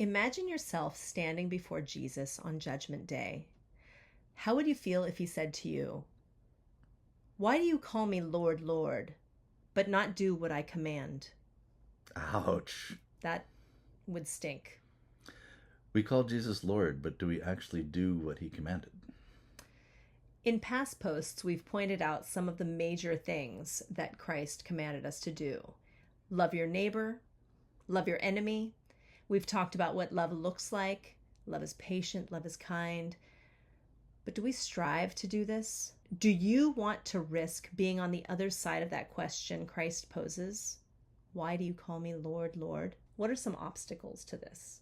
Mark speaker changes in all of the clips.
Speaker 1: Imagine yourself standing before Jesus on Judgment Day. How would you feel if he said to you, "Why do you call me Lord, Lord, but not do what I command?"
Speaker 2: Ouch.
Speaker 1: That would stink.
Speaker 2: We call Jesus Lord, but do we actually do what he commanded?
Speaker 1: In past posts, we've pointed out some of the major things that Christ commanded us to do. Love your neighbor, love your enemy. We've talked about what love looks like. Love is patient, love is kind. But do we strive to do this? Do you want to risk being on the other side of that question Christ poses? Why do you call me Lord, Lord? What are some obstacles to this?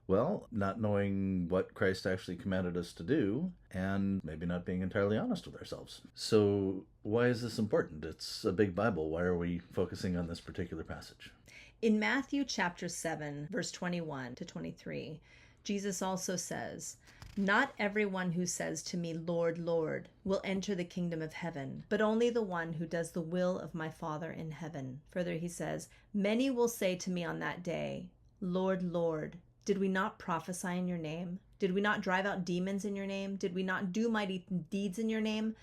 Speaker 2: Well, not knowing what Christ actually commanded us to do, and maybe not being entirely honest with ourselves. So, why is this important? It's a big Bible. Why are we focusing on this particular passage?
Speaker 1: In Matthew chapter 7, verse 21 to 23, Jesus also says, "Not everyone who says to me, 'Lord, Lord,' will enter the kingdom of heaven, but only the one who does the will of my Father in heaven." Further, he says, "Many will say to me on that day, 'Lord, Lord, did we not prophesy in your name? Did we not drive out demons in your name? Did we not do mighty deeds in your name?'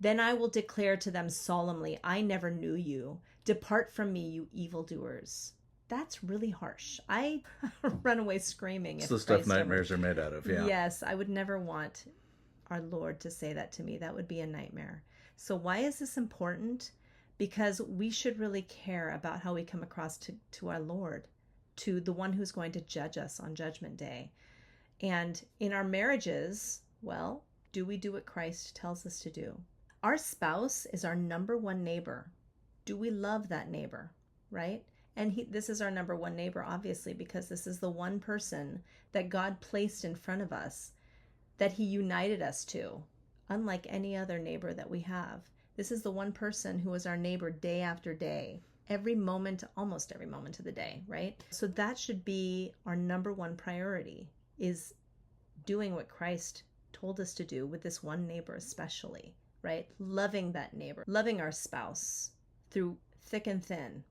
Speaker 1: Then I will declare to them solemnly, 'I never knew you. Depart from me, you evildoers.'" That's really harsh. I run away screaming
Speaker 2: It's
Speaker 1: if
Speaker 2: the stuff
Speaker 1: Christ
Speaker 2: nightmares are made out of, yeah.
Speaker 1: Yes, I would never want our Lord to say that to me. That would be a nightmare. So why is this important? Because we should really care about how we come across to our Lord, to the one who's going to judge us on Judgment Day. And in our marriages, well, do we do what Christ tells us to do? Our spouse is our number one neighbor. Do we love that neighbor, right? And this is our number one neighbor, obviously, because this is the one person that God placed in front of us, that he united us to, unlike any other neighbor that we have. This is the one person who is our neighbor day after day, every moment, almost every moment of the day, right? So that should be our number one priority, is doing what Christ told us to do with this one neighbor especially, right? Loving that neighbor, loving our spouse through thick and thin,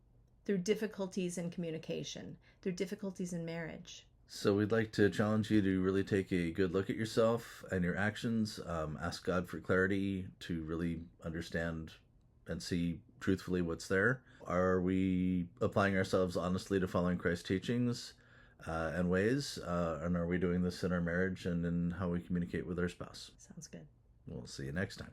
Speaker 1: through difficulties in communication, through difficulties in marriage.
Speaker 2: So we'd like to challenge you to really take a good look at yourself and your actions. Ask God for clarity to really understand and see truthfully what's there. Are we applying ourselves honestly to following Christ's teachings and ways? And are we doing this in our marriage and in how we communicate with our spouse?
Speaker 1: Sounds good.
Speaker 2: We'll see you next time.